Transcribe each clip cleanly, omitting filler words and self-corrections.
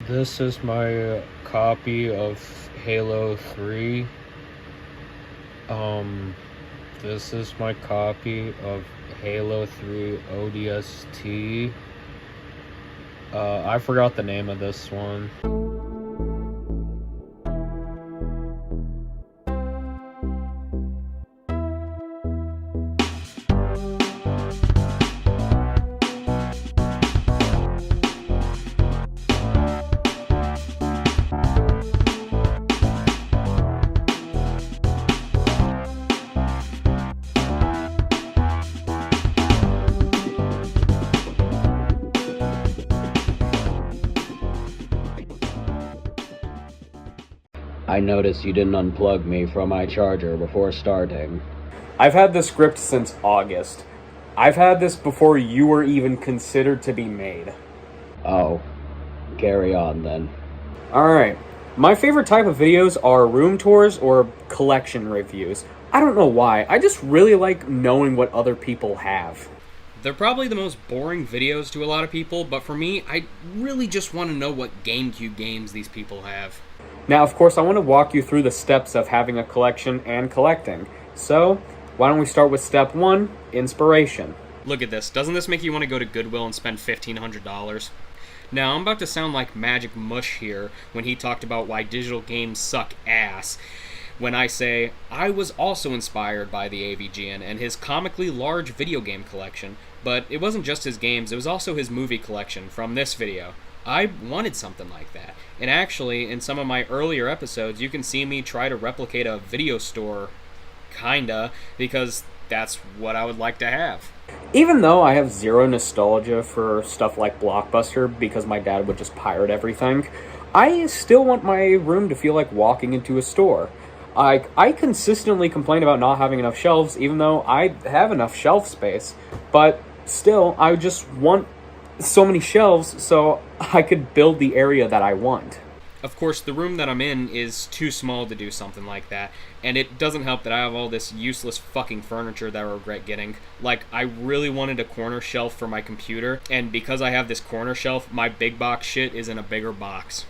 This is my copy of Halo 3. This is my copy of Halo 3 ODST. I forgot the name of this one. I noticed you didn't unplug me from my charger before starting. I've had this script since August. I've had this before you were even considered to be made. Oh, carry on then. Alright, my favorite type of videos are room tours or collection reviews. I don't know why, I just really like knowing what other people have. They're probably the most boring videos to a lot of people, but for me, I really just want to know what GameCube games these people have. Now, of course, I want to walk you through the steps of having a collection and collecting. So, why don't we start with step 1, inspiration. Look at this. Doesn't this make you want to go to Goodwill and spend $1,500? Now, I'm about to sound like Magic Mush here when he talked about why digital games suck ass. When I say, I was also inspired by the AVGN and his comically large video game collection, but it wasn't just his games, it was also his movie collection from this video. I wanted something like that. And actually, in some of my earlier episodes, you can see me try to replicate a video store, kinda, because that's what I would like to have. Even though I have zero nostalgia for stuff like Blockbuster because my dad would just pirate everything, I still want my room to feel like walking into a store. I consistently complain about not having enough shelves, even though I have enough shelf space, but still, I just want so many shelves so I could build the area that I want. Of course, the room that I'm in is too small to do something like that, and it doesn't help that I have all this useless fucking furniture that I regret getting. Like, I really wanted a corner shelf for my computer, and because I have this corner shelf, my big box shit is in a bigger box.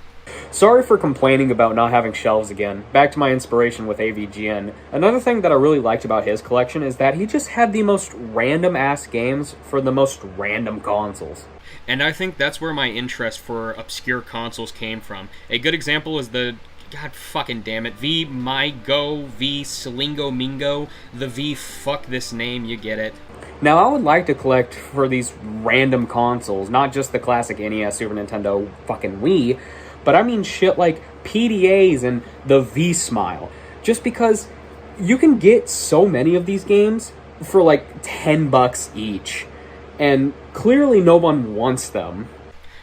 Sorry for complaining about not having shelves again. Back to my inspiration with AVGN. Another thing that I really liked about his collection is that he just had the most random-ass games for the most random consoles. And I think that's where my interest for obscure consoles came from. A good example is the, god fucking damn it, V My Go, V Slingo Mingo, the V fuck this name, you get it. Now, I would like to collect for these random consoles, not just the classic NES, Super Nintendo, fucking Wii, but I mean shit like PDAs and the V-Smile. Just because you can get so many of these games for like $10 each. And clearly no one wants them.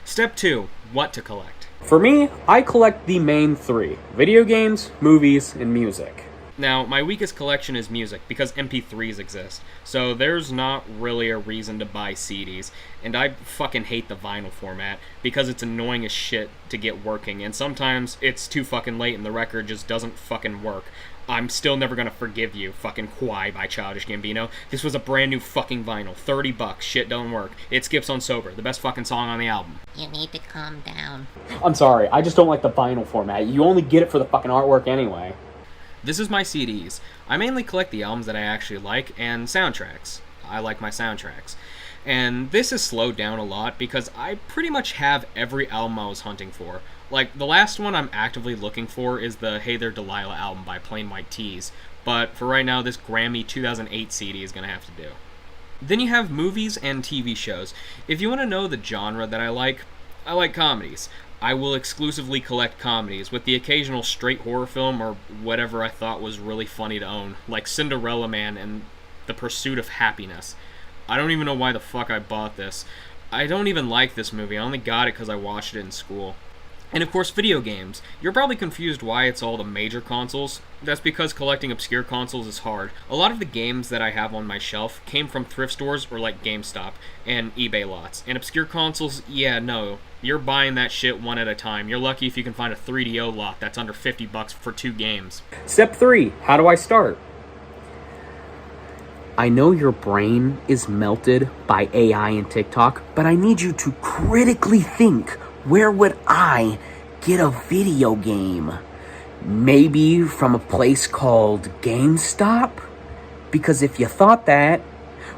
Step 2. What to collect. For me, I collect the main 3. Video games, movies, and music. Now, my weakest collection is music, because MP3s exist, so there's not really a reason to buy CDs, and I fucking hate the vinyl format, because it's annoying as shit to get working, and sometimes it's too fucking late and the record just doesn't fucking work. I'm still never gonna forgive you, fucking Kwai by Childish Gambino. This was a brand new fucking vinyl, $30, shit don't work. It skips on Sober, the best fucking song on the album. You need to calm down. I'm sorry, I just don't like the vinyl format. You only get it for the fucking artwork anyway. This is my CDs. I mainly collect the albums that I actually like, and soundtracks. I like my soundtracks. And this has slowed down a lot because I pretty much have every album I was hunting for. Like, the last one I'm actively looking for is the Hey There Delilah album by Plain White T's, but for right now, this Grammy 2008 CD is gonna have to do. Then you have movies and TV shows. If you want to know the genre that I like comedies. I will exclusively collect comedies, with the occasional straight horror film or whatever I thought was really funny to own, like Cinderella Man and The Pursuit of Happiness. I don't even know why the fuck I bought this. I don't even like this movie, I only got it because I watched it in school. And of course, video games. You're probably confused why it's all the major consoles. That's because collecting obscure consoles is hard. A lot of the games that I have on my shelf came from thrift stores or like GameStop and eBay lots. And obscure consoles, yeah, no. You're buying that shit one at a time. You're lucky if you can find a 3DO lot that's under $50 for 2 games. Step 3. How do I start? I know your brain is melted by AI and TikTok, but I need you to critically think where would I get a video game? Maybe from a place called GameStop? Because if you thought that,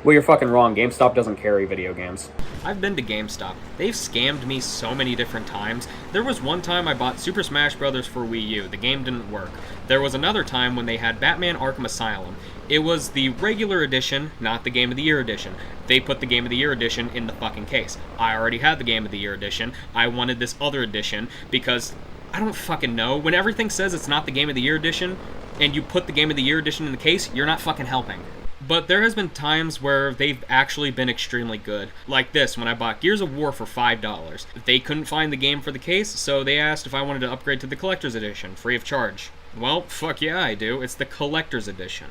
well, you're fucking wrong. GameStop doesn't carry video games. I've been to GameStop. They've scammed me so many different times. There was one time I bought Super Smash Bros. For Wii U. The game didn't work. There was another time when they had Batman Arkham Asylum. It was the regular edition, not the Game of the Year edition. They put the Game of the Year edition in the fucking case. I already had the Game of the Year edition. I wanted this other edition because I don't fucking know. When everything says it's not the Game of the Year edition, and you put the Game of the Year edition in the case, you're not fucking helping. But there has been times where they've actually been extremely good. Like this, when I bought Gears of War for $5. They couldn't find the game for the case, so they asked if I wanted to upgrade to the Collector's Edition, free of charge. Well, fuck yeah, I do. It's the Collector's Edition.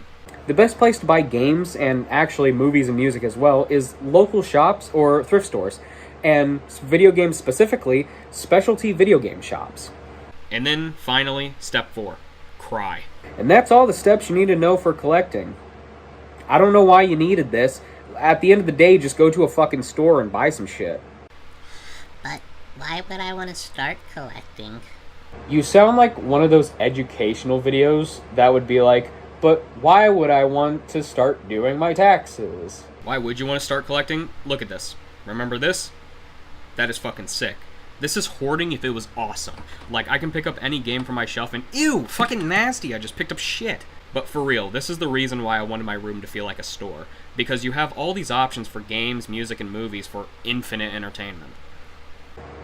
The best place to buy games, and actually movies and music as well, is local shops or thrift stores. And video games specifically, specialty video game shops. And then, finally, step 4. Cry. And that's all the steps you need to know for collecting. I don't know why you needed this. At the end of the day, just go to a fucking store and buy some shit. But why would I want to start collecting? You sound like one of those educational videos that would be like, but why would I want to start doing my taxes? Why would you want to start collecting? Look at this. Remember this? That is fucking sick. This is hoarding if it was awesome. Like, I can pick up any game from my shelf and, ew, fucking nasty, I just picked up shit. But for real, this is the reason why I wanted my room to feel like a store. Because you have all these options for games, music, and movies for infinite entertainment.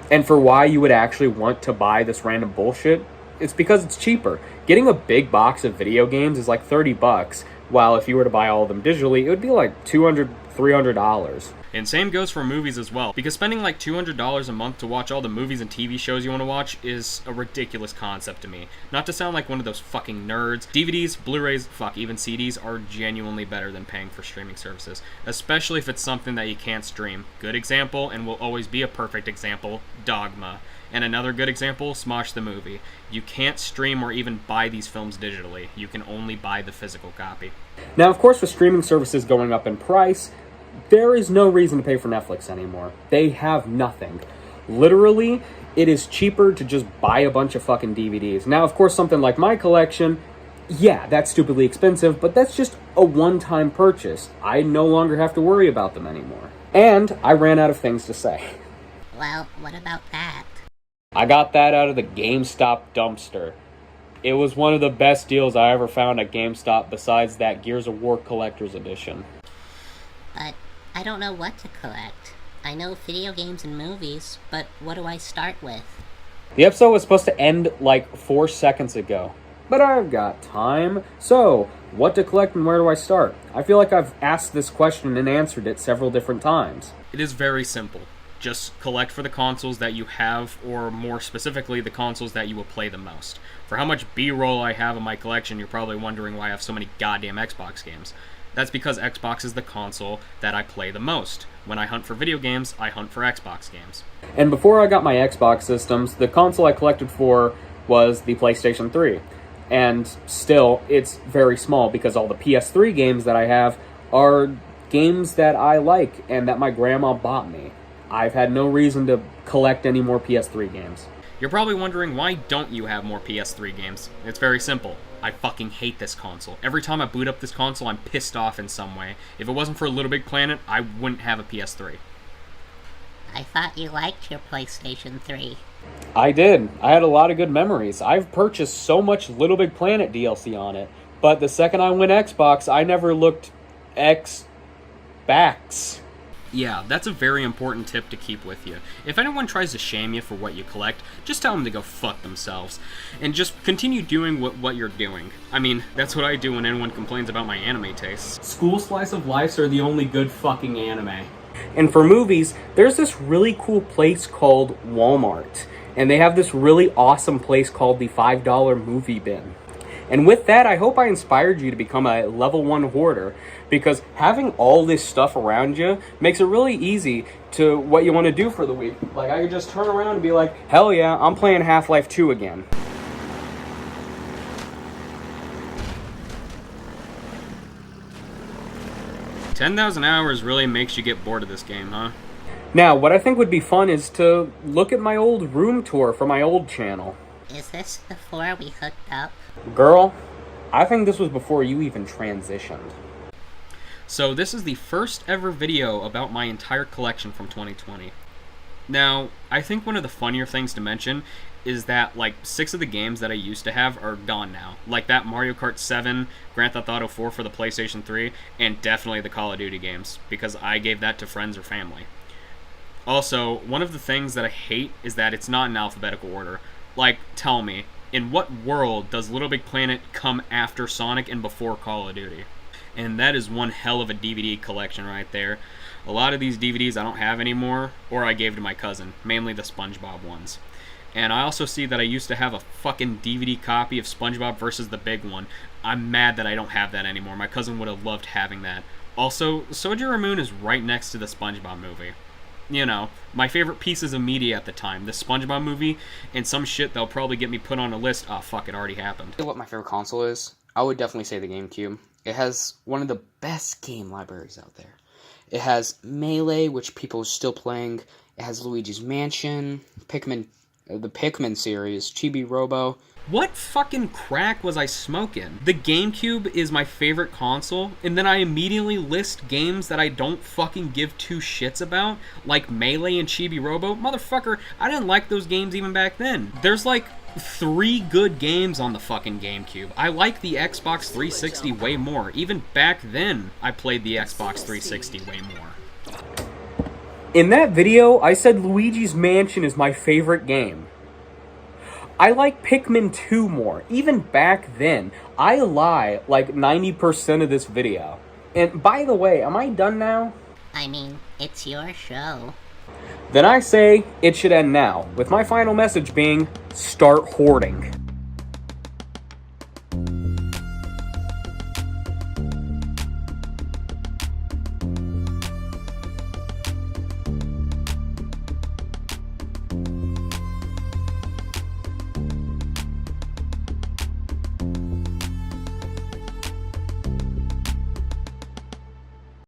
And for why you would actually want to buy this random bullshit, it's because it's cheaper. Getting a big box of video games is like $30, while if you were to buy all of them digitally, it would be like $200, $300. And same goes for movies as well, because spending like $200 a month to watch all the movies and TV shows you want to watch is a ridiculous concept to me. Not to sound like one of those fucking nerds, DVDs, Blu-rays, fuck, even CDs are genuinely better than paying for streaming services, especially if it's something that you can't stream. Good example, and will always be a perfect example, Dogma. And another good example, Smosh the Movie. You can't stream or even buy these films digitally. You can only buy the physical copy. Now, of course, with streaming services going up in price, there is no reason to pay for Netflix anymore. They have nothing. Literally, it is cheaper to just buy a bunch of fucking DVDs. Now, of course, something like my collection, yeah, that's stupidly expensive, but that's just a one-time purchase. I no longer have to worry about them anymore. And I ran out of things to say. Well, what about that? I got that out of the GameStop dumpster. It was one of the best deals I ever found at GameStop besides that Gears of War Collector's Edition. But I don't know what to collect. I know video games and movies, but what do I start with? The episode was supposed to end like 4 seconds ago. But I've got time. So, what to collect and where do I start? I feel like I've asked this question and answered it several different times. It is very simple. Just collect for the consoles that you have, or more specifically, the consoles that you will play the most. For how much B-roll I have in my collection, you're probably wondering why I have so many goddamn Xbox games. That's because Xbox is the console that I play the most. When I hunt for video games, I hunt for Xbox games. And before I got my Xbox systems, the console I collected for was the PlayStation 3. And still, it's very small because all the PS3 games that I have are games that I like and that my grandma bought me. I've had no reason to collect any more PS3 games. You're probably wondering, why don't you have more PS3 games? It's very simple. I fucking hate this console. Every time I boot up this console, I'm pissed off in some way. If it wasn't for Little Big Planet, I wouldn't have a PS3. I thought you liked your PlayStation 3. I did. I had a lot of good memories. I've purchased so much Little Big Planet DLC on it. But the second I went Xbox, I never looked X-backs. Yeah, that's a very important tip to keep with you. If anyone tries to shame you for what you collect, just tell them to go fuck themselves. And just continue doing what you're doing. I mean, that's what I do when anyone complains about my anime tastes. School slice of lives are the only good fucking anime. And for movies, there's this really cool place called Walmart. And they have this really awesome place called the $5 movie bin. And with that, I hope I inspired you to become a level 1 hoarder, because having all this stuff around you makes it really easy to what you want to do for the week. Like, I could just turn around and be like, hell yeah, I'm playing Half-Life 2 again. $10,000 hours really makes you get bored of this game, huh? Now, what I think would be fun is to look at my old room tour for my old channel. Is this before we hooked up? Girl, I think this was before you even transitioned. So this is the first ever video about my entire collection from 2020. Now, I think one of the funnier things to mention is that like 6 of the games that I used to have are gone now. Like that Mario Kart 7, Grand Theft Auto 4 for the PlayStation 3, and definitely the Call of Duty games, because I gave that to friends or family. Also, one of the things that I hate is that it's not in alphabetical order. Like, tell me, in what world does Little Big Planet come after Sonic and before Call of Duty? And that is one hell of a DVD collection right there. A lot of these DVDs I don't have anymore, or I gave to my cousin, mainly the SpongeBob ones. And I also see that I used to have a fucking DVD copy of SpongeBob versus the Big One. I'm mad that I don't have that anymore. My cousin would have loved having that. Also, Sojourner Moon is right next to the SpongeBob movie. You know, my favorite pieces of media at the time. The SpongeBob movie, and some shit that'll probably get me put on a list. Oh, fuck, it already happened. What my favorite console is, I would definitely say the GameCube. It has one of the best game libraries out there. It has Melee, which people are still playing. It has Luigi's Mansion, Pikmin, the Pikmin series, Chibi Robo. What fucking crack was I smoking? The GameCube is my favorite console, and then I immediately list games that I don't fucking give two shits about, like Melee and Chibi Robo. Motherfucker, I didn't like those games even back then. There's like 3 good games on the fucking GameCube. I like the Xbox 360 way more. Even back then, I played the Xbox 360 way more. In that video, I said Luigi's Mansion is my favorite game. I like Pikmin 2 more, even back then. I lie like 90% of this video. And by the way, am I done now? I mean, it's your show. Then I say it should end now, with my final message being, start hoarding.